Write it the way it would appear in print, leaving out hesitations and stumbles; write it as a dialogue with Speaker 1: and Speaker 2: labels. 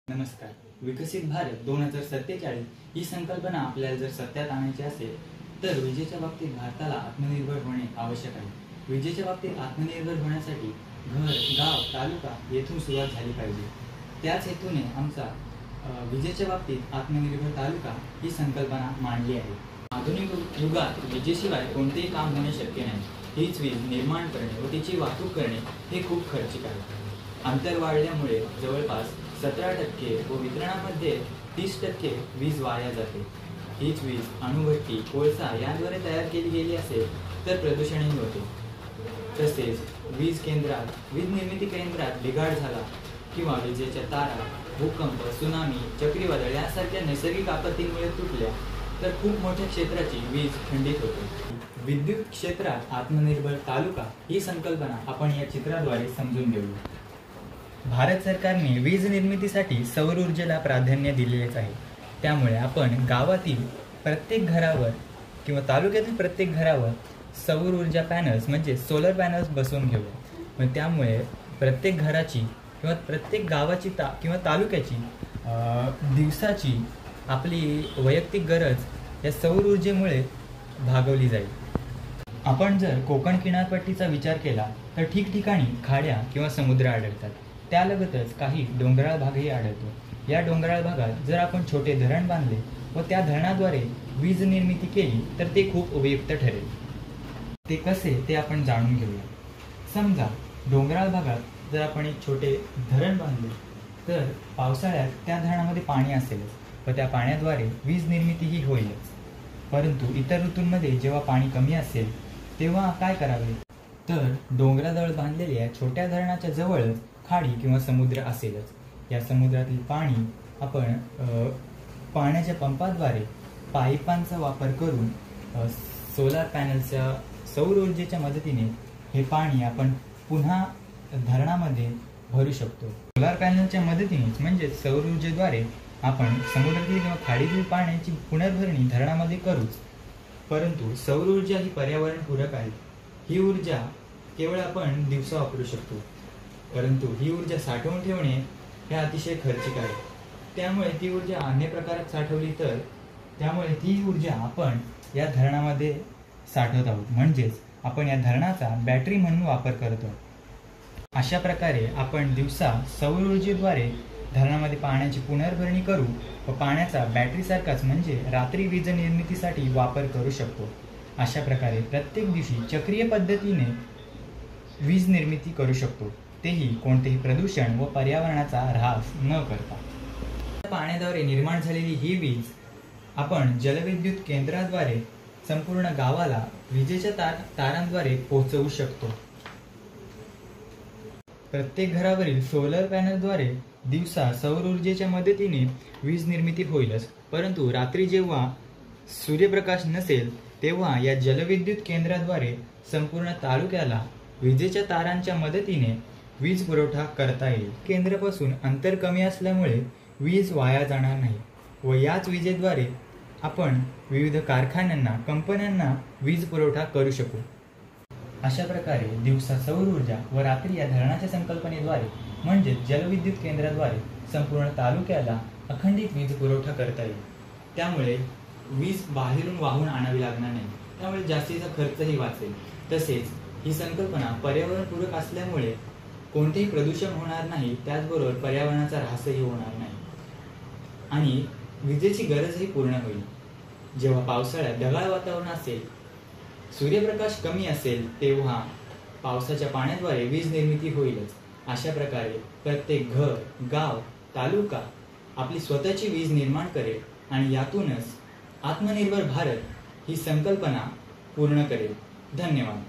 Speaker 1: नमस्कार. विकसित भारत 2047 ही संकल्पना आपल्याला जर सत्यात आणायची असेल तर विजेच्या बाबतीत भारताला आत्मनिर्भर होणे आवश्यक आहे. विजेच्या बाबतीत आत्मनिर्भर होण्यासाठी घर, गाव, तालुका येथून सुरुवात झाली पाहिजे. त्याच हेतूने आमचा विजेच्या बाबतीत आत्मनिर्भर तालुका ही संकल्पना मांडली आहे. आधुनिक युगात विजेशिवाय कोणतेही काम होणे शक्य नाही. हीच वीज निर्माण करणे व तिची वाहतूक करणे हे खूप खर्चिक आहे. अंतर वाढल्यामुळे जवळपास 17% व वितरणामध्ये 30% वीज वाया जाते. हीच वीज अणुभट्टी, कोळसा यांद्वारे तयार केली गेली असेल तर प्रदूषणही होते. तसेच वीज निर्मिती केंद्रात बिघाड झाला किंवा विजेच्या तारा, भूकंप, सुनामी, चक्रीवादळ यासारख्या नैसर्गिक आपत्तींमुळे तुटल्या तर खूप मोठ्या क्षेत्राची वीज खंडित होते. विद्युत क्षेत्रात आत्मनिर्भर तालुका ही संकल्पना आपण या चित्राद्वारे समजून घेऊया. भारत सरकारने वीज निर्मितीसाठी सौर ऊर्जेला प्राधान्य दिलेलेच आहे. त्यामुळे आपण गावातील प्रत्येक घरावर किंवा तालुक्यातील प्रत्येक घरावर सौर ऊर्जा पॅनल्स म्हणजे सोलर पॅनल्स बसवून घेऊया. मग त्यामुळे प्रत्येक घराची किंवा प्रत्येक गावाची किंवा तालुक्याची दिवसाची आपली वैयक्तिक गरज या सौर ऊर्जेमुळे भागवली जाईल. आपण जर कोकण किनारपट्टीचा विचार केला तर ठिकठिकाणी खाड्या किंवा समुद्र आढळतात. त्यालगतच काही डोंगराळ भागही आढळतो. या डोंगराळ भागात जर आपण छोटे धरण बांधले व त्या धरणाद्वारे वीज निर्मिती केली तर ते खूप उपयुक्त ठरेल. ते कसे ते आपण जाणून घेऊया. समजा डोंगराळ भागात जर आपण एक छोटे धरण बांधले तर पावसाळ्यात त्या धरणामध्ये पाणी असेलच व त्या पाण्याद्वारे वीज निर्मितीही होईलच. परंतु इतर ऋतूंमध्ये जेव्हा पाणी कमी असेल तेव्हा काय करावे, तर डोंगराजवळ बांधलेल्या छोट्या धरणाच्या जवळच खाडी किंवा समुद्र असेलच. या समुद्रातील पाणी आपण पाण्याच्या पंपाद्वारे पाईपांचा वापर करून सोलार पॅनलच्या सौर ऊर्जेच्या मदतीने हे पाणी आपण पुन्हा धरणामध्ये भरू शकतो. सोलार पॅनलच्या मदतीनेच म्हणजे सौर ऊर्जेद्वारे आपण समुद्रातील किंवा खाडीतील पाण्याची पुनर्भरणी धरणामध्ये करूच. परंतु सौर ऊर्जा ही पर्यावरणपूरक आहे. ही ऊर्जा केवळ आपण दिवसा वापरू शकतो. परंतु ही ऊर्जा साठवून ठेवणे हे अतिशय खर्चिक आहे. त्यामुळे ती ऊर्जा अन्य प्रकारात साठवली तर त्यामुळे ती ऊर्जा आपण या धरणामध्ये साठवत आहोत. म्हणजेच आपण या धरणाचा बॅटरी म्हणून वापर करत आहोत. अशा प्रकारे आपण दिवसा सौर ऊर्जेद्वारे धरणामध्ये पाण्याची पुनर्भरणी करू व पाण्याचा बॅटरीसारखाच म्हणजे रात्री वीज निर्मितीसाठी वापर करू शकतो. अशा प्रकारे प्रत्येक दिवशी चक्रीय पद्धतीने वीज निर्मिती करू शकतो, तेही कोणतेही प्रदूषण व पर्यावरणाचा ऱ्हास न करता. पाण्याद्वारे निर्माण झालेली ही वीज आपण जलविद्युत केंद्राद्वारे संपूर्ण गावाला विजेच्या तारांद्वारे पोहोचवू शकतो. प्रत्येक घरावरील सोलर पॅनलद्वारे दिवसा सौर ऊर्जेच्या मदतीने वीज निर्मिती होईलच. परंतु रात्री जेव्हा सूर्यप्रकाश नसेल तेव्हा या जलविद्युत केंद्राद्वारे संपूर्ण तालुक्याला विजेच्या तारांच्या मदतीने वीज पुरवठा करता येईल. केंद्रापासून अंतर कमी असल्यामुळे वीज वाया जाणार नाही व याच विजेद्वारे आपण विविध कारखान्यांना, कंपन्यांना वीज पुरवठा करू शकू. अशा प्रकारे दिवसा सौर ऊर्जा व रात्री या धरणाच्या संकल्पनेद्वारे म्हणजे जलविद्युत केंद्राद्वारे संपूर्ण तालुक्याला अखंडित वीज पुरवठा करता येईल. त्यामुळे वीज बाहेरून वाहून आणावी लागणार नाही. त्यामुळे जास्तीचा खर्चही वाचेल. तसेच ही संकल्पना पर्यावरणपूरक असल्यामुळे कोणतेही प्रदूषण होणार नाही. त्याचबरोबर पर्यावरणाचा ऱ्हासही होणार नाही आणि विजेची गरजही पूर्ण होईल. जेव्हा पावसाळ्यात ढगाळ वातावरण असेल, सूर्यप्रकाश कमी असेल तेव्हा पावसाच्या पाण्याद्वारे वीज निर्मिती होईलच. अशा प्रकारे प्रत्येक घर, गाव, तालुका आपली स्वतःची वीज निर्माण करेल आणि यातूनच आत्मनिर्भर भारत ही संकल्पना पूर्ण करेल. धन्यवाद.